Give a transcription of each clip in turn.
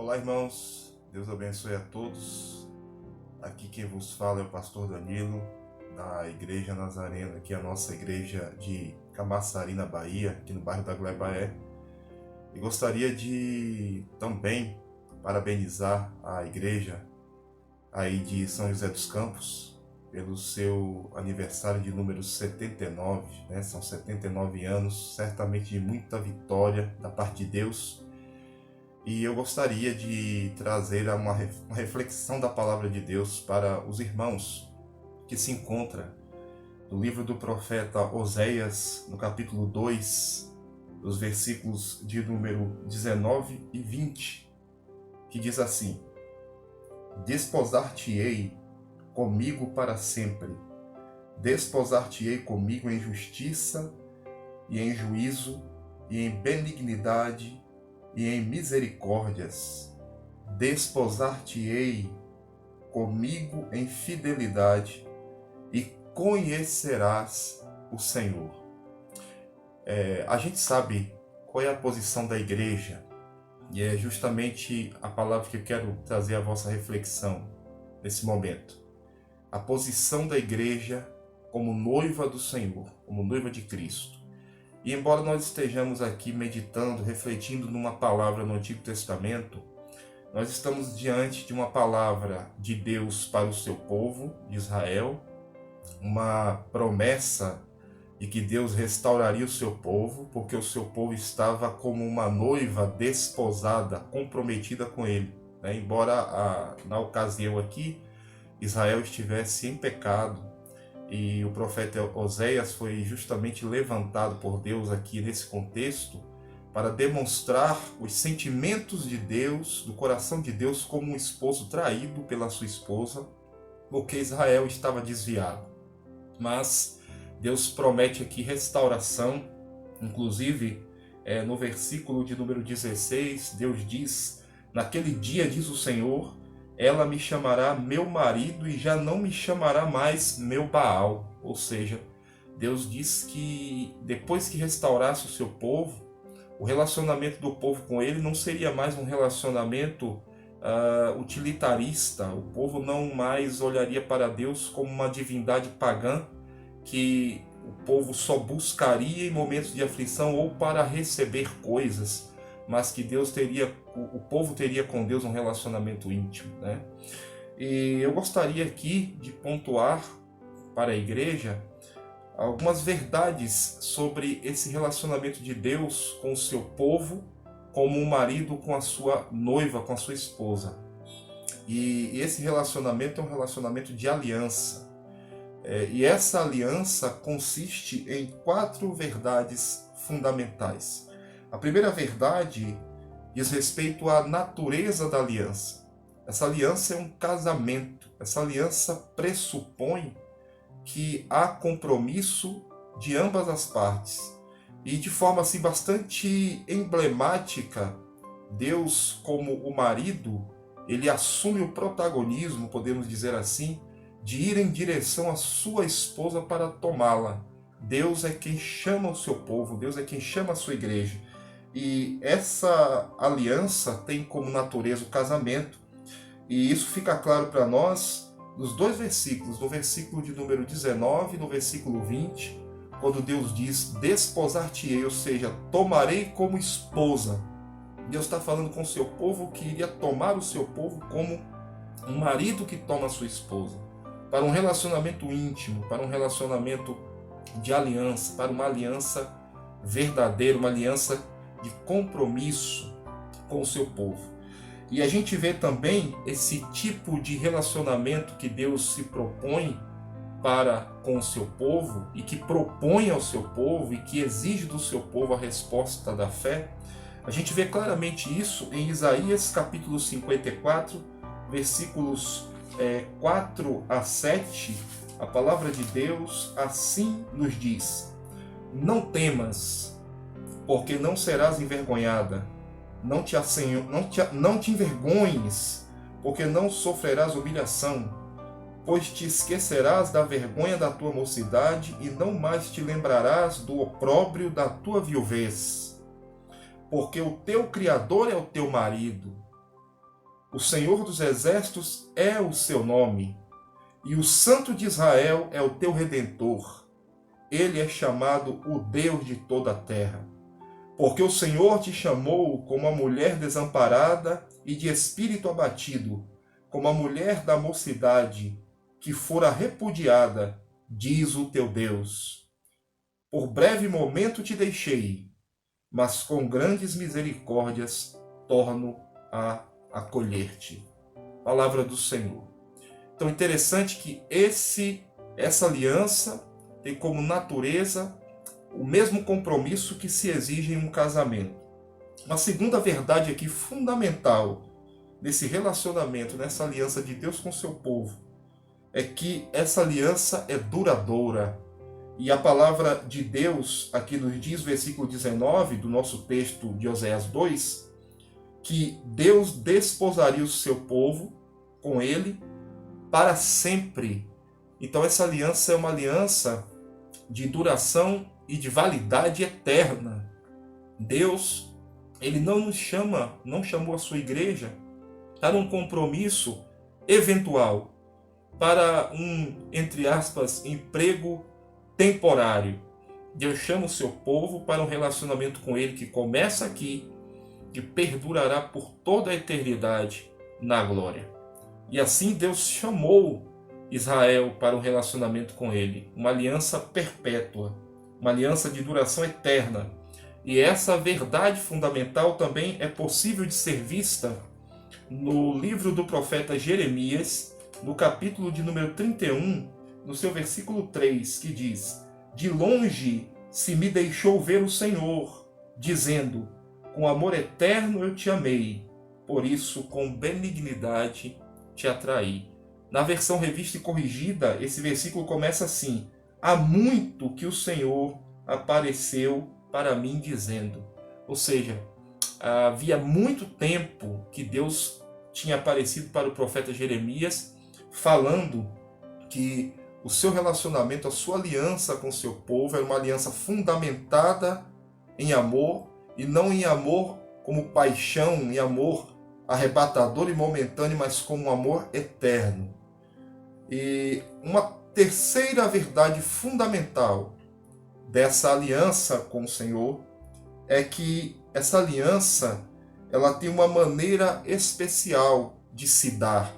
Olá, irmãos, Deus abençoe a todos. Aqui quem vos fala é o pastor Danilo, da Igreja Nazarena, que é a nossa igreja de Camaçari, na Bahia, aqui no bairro da Gleba. E gostaria de também parabenizar a igreja aí de São José dos Campos pelo seu aniversário de número 79, né? São 79 anos, certamente de muita vitória da parte de Deus. E eu gostaria de trazer uma reflexão da palavra de Deus para os irmãos, que se encontra no livro do profeta Oséias, no capítulo 2, os versículos de número 19 e 20, que diz assim: Desposar-te-ei comigo para sempre, desposar-te-ei comigo em justiça e em juízo e em benignidade e em misericórdias, desposar-te-ei comigo em fidelidade e conhecerás o Senhor. A gente sabe qual é a posição da igreja, e é justamente a palavra que eu quero trazer à vossa reflexão nesse momento. A posição da igreja como noiva do Senhor, como noiva de Cristo. E embora nós estejamos aqui meditando, refletindo numa palavra no Antigo Testamento, nós estamos diante de uma palavra de Deus para o seu povo, de Israel, uma promessa de que Deus restauraria o seu povo, porque o seu povo estava como uma noiva desposada, comprometida com ele, né? Embora na ocasião aqui Israel estivesse em pecado, e o profeta Oséias foi justamente levantado por Deus aqui nesse contexto para demonstrar os sentimentos de Deus, do coração de Deus, como um esposo traído pela sua esposa, porque Israel estava desviado. Mas Deus promete aqui restauração, inclusive no versículo de número 16, Deus diz: naquele dia, diz o Senhor, ela me chamará meu marido e já não me chamará mais meu Baal. Ou seja, Deus diz que depois que restaurasse o seu povo, o relacionamento do povo com ele não seria mais um relacionamento utilitarista. O povo não mais olharia para Deus como uma divindade pagã que o povo só buscaria em momentos de aflição ou para receber coisas, mas que o povo teria com Deus um relacionamento íntimo, né? E eu gostaria aqui de pontuar para a igreja algumas verdades sobre esse relacionamento de Deus com o seu povo, como um marido com a sua noiva, com a sua esposa. E esse relacionamento é um relacionamento de aliança. E essa aliança consiste em 4 verdades fundamentais. A primeira verdade diz respeito à natureza da aliança. Essa aliança é um casamento. Essa aliança pressupõe que há compromisso de ambas as partes. E de forma assim bastante emblemática, Deus, como o marido, ele assume o protagonismo, podemos dizer assim, de ir em direção à sua esposa para tomá-la. Deus é quem chama o seu povo, Deus é quem chama a sua igreja. E essa aliança tem como natureza o casamento, e isso fica claro para nós nos 2 versículos, no versículo de número 19 e no versículo 20, quando Deus diz: desposar-te-ei, ou seja, tomarei como esposa. Deus está falando com o seu povo que iria tomar o seu povo como um marido que toma a sua esposa, para um relacionamento íntimo, para um relacionamento de aliança, para uma aliança verdadeira, uma aliança de compromisso com o seu povo. E a gente vê também esse tipo de relacionamento que Deus se propõe para com o seu povo e que propõe ao seu povo e que exige do seu povo a resposta da fé. A gente vê claramente isso em Isaías capítulo 54, versículos 4 a 7. A palavra de Deus assim nos diz: não temas, porque não serás envergonhada. Não te envergonhes, porque não sofrerás humilhação. Pois te esquecerás da vergonha da tua mocidade e não mais te lembrarás do opróbrio da tua viuvez. Porque o teu Criador é o teu marido, O Senhor dos Exércitos é o seu nome, e o Santo de Israel é o teu Redentor. Ele é chamado o Deus de toda a terra. Porque o Senhor te chamou como a mulher desamparada e de espírito abatido, como a mulher da mocidade, que fora repudiada, diz o teu Deus. Por breve momento te deixei, mas com grandes misericórdias torno a acolher-te. Palavra do Senhor. Então, interessante que essa aliança tem como natureza o mesmo compromisso que se exige em um casamento. Uma segunda verdade aqui fundamental nesse relacionamento, nessa aliança de Deus com o seu povo, é que essa aliança é duradoura. E a palavra de Deus aqui nos diz, versículo 19 do nosso texto de Oséias 2, que Deus desposaria o seu povo com ele para sempre. Então essa aliança é uma aliança de duração e de validade eterna. Deus, ele não chamou a sua igreja para um compromisso eventual, para um, entre aspas, emprego temporário. Deus chama o seu povo para um relacionamento com ele que começa aqui e perdurará por toda a eternidade na glória. E assim Deus chamou Israel para um relacionamento com ele, uma aliança perpétua, uma aliança de duração eterna. E essa verdade fundamental também é possível de ser vista no livro do profeta Jeremias, no capítulo de número 31, no seu versículo 3, que diz: De longe se me deixou ver o Senhor, dizendo: Com amor eterno eu te amei, por isso com benignidade te atraí. Na versão revista e corrigida, esse versículo começa assim: Há muito que o Senhor apareceu para mim dizendo. Ou seja, havia muito tempo que Deus tinha aparecido para o profeta Jeremias, falando que o seu relacionamento, a sua aliança com o seu povo era uma aliança fundamentada em amor, e não em amor como paixão, em amor arrebatador e momentâneo, mas como um amor eterno. E uma terceira verdade fundamental dessa aliança com o Senhor é que essa aliança, ela tem uma maneira especial de se dar.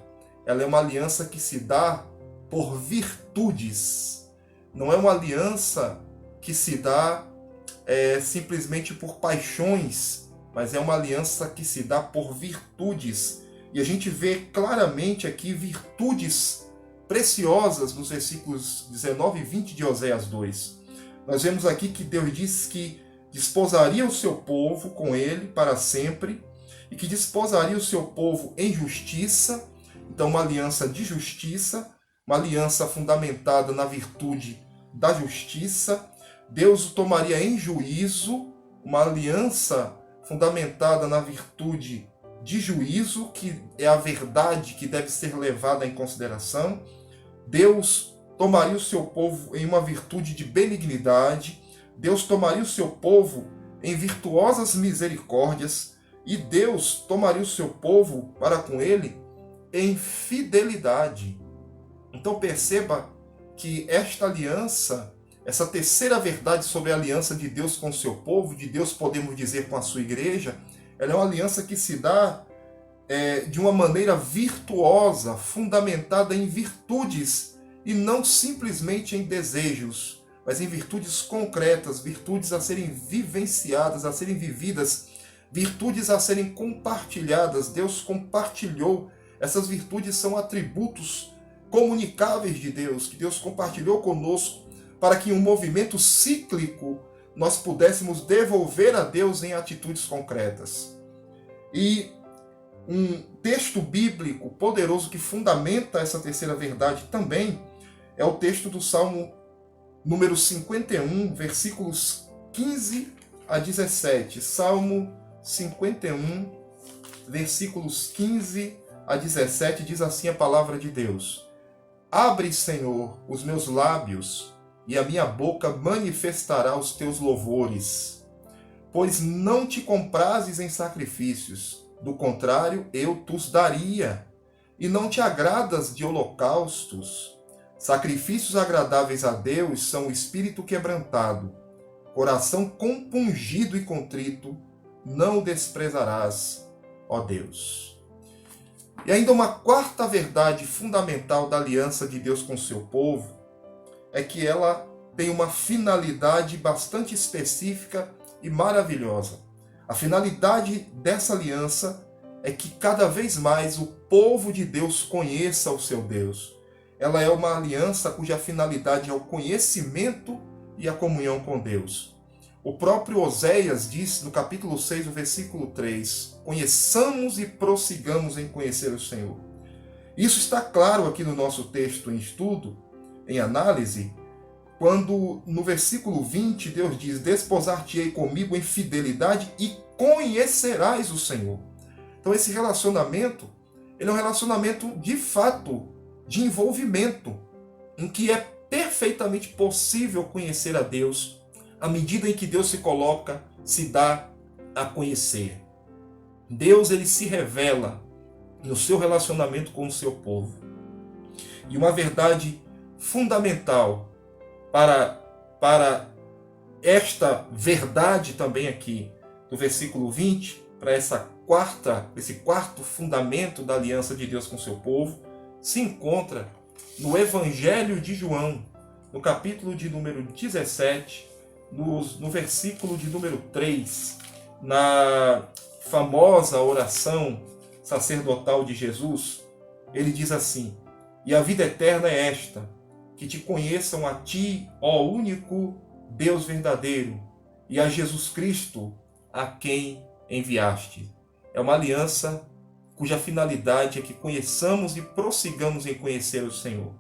Ela é uma aliança que se dá por virtudes. Não é uma aliança que se dá simplesmente por paixões, mas é uma aliança que se dá por virtudes. E a gente vê claramente aqui virtudes preciosas nos versículos 19 e 20 de Oséias 2. Nós vemos aqui que Deus diz que desposaria o seu povo com ele para sempre, e que desposaria o seu povo em justiça. Então, uma aliança de justiça, uma aliança fundamentada na virtude da justiça. Deus o tomaria em juízo, uma aliança fundamentada na virtude de juízo, que é a verdade que deve ser levada em consideração. Deus tomaria o seu povo em uma virtude de benignidade. Deus tomaria o seu povo em virtuosas misericórdias. E Deus tomaria o seu povo para com ele em fidelidade. Então perceba que esta aliança, essa terceira verdade sobre a aliança de Deus com o seu povo, de Deus podemos dizer com a sua igreja, ela é uma aliança que se dá de uma maneira virtuosa, fundamentada em virtudes, e não simplesmente em desejos, mas em virtudes concretas, virtudes a serem vivenciadas, a serem vividas, virtudes a serem compartilhadas. Deus compartilhou. Essas virtudes são atributos comunicáveis de Deus, que Deus compartilhou conosco, para que em um movimento cíclico nós pudéssemos devolver a Deus em atitudes concretas. E um texto bíblico poderoso que fundamenta essa terceira verdade também é o texto do Salmo número 51, versículos 15 a 17. Salmo 51, versículos 15 a 17, diz assim a palavra de Deus: Abre, Senhor, os meus lábios, e a minha boca manifestará os teus louvores. Pois não te comprazes em sacrifícios, do contrário, eu tus daria. E não te agradas de holocaustos. Sacrifícios agradáveis a Deus são o espírito quebrantado, coração compungido e contrito, não desprezarás, ó Deus. E ainda uma quarta verdade fundamental da aliança de Deus com o seu povo é que ela tem uma finalidade bastante específica e maravilhosa. A finalidade dessa aliança é que cada vez mais o povo de Deus conheça o seu Deus. Ela é uma aliança cuja finalidade é o conhecimento e a comunhão com Deus. O próprio Oséias diz no capítulo 6, no versículo 3, conheçamos e prossigamos em conhecer o Senhor. Isso está claro aqui no nosso texto em estudo, em análise, quando no versículo 20 Deus diz, desposar-te-ei comigo em fidelidade e conhecerás o Senhor. Então esse relacionamento, ele é um relacionamento de fato, de envolvimento, em que é perfeitamente possível conhecer a Deus à medida em que Deus se coloca, se dá a conhecer. Deus, ele se revela no seu relacionamento com o seu povo. E uma verdade fundamental para esta verdade também aqui, do versículo 20, para esse quarto fundamento da aliança de Deus com o seu povo, se encontra no Evangelho de João, no capítulo de número 17, no versículo de número 3, na famosa oração sacerdotal de Jesus, ele diz assim, e a vida eterna é esta, que te conheçam a ti, ó único Deus verdadeiro, e a Jesus Cristo, a quem enviaste. É uma aliança cuja finalidade é que conheçamos e prossigamos em conhecer o Senhor.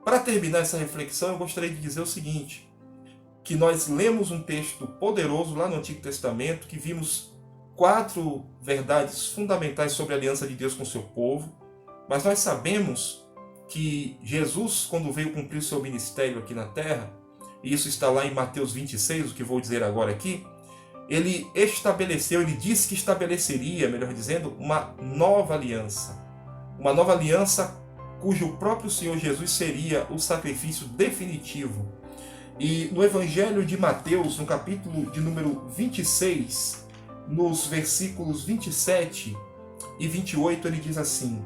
Para terminar essa reflexão, eu gostaria de dizer o seguinte, que nós lemos um texto poderoso lá no Antigo Testamento, que vimos 4 verdades fundamentais sobre a aliança de Deus com o seu povo, mas nós sabemos que Jesus, quando veio cumprir o seu ministério aqui na terra, e isso está lá em Mateus 26, o que vou dizer agora aqui, ele disse que estabeleceria, melhor dizendo, uma nova aliança cujo próprio Senhor Jesus seria o sacrifício definitivo. E no Evangelho de Mateus, no capítulo de número 26, nos versículos 27 e 28, ele diz assim,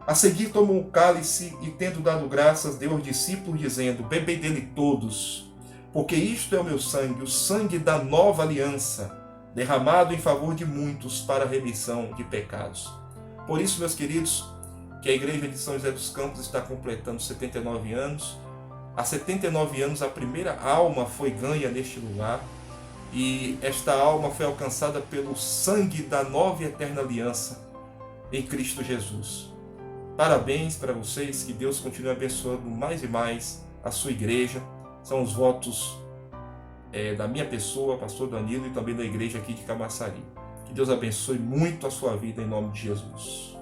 a seguir tomou o cálice e, tendo dado graças, deu aos discípulos, dizendo, bebei dele todos, porque isto é o meu sangue, o sangue da nova aliança, derramado em favor de muitos para a remissão de pecados. Por isso, meus queridos, que a Igreja de São José dos Campos está completando 79 anos. Há 79 anos a primeira alma foi ganha neste lugar, e esta alma foi alcançada pelo sangue da nova e eterna aliança em Cristo Jesus. Parabéns para vocês, que Deus continue abençoando mais e mais a sua igreja. São os votos da minha pessoa, pastor Danilo, e também da igreja aqui de Camaçari. Que Deus abençoe muito a sua vida em nome de Jesus.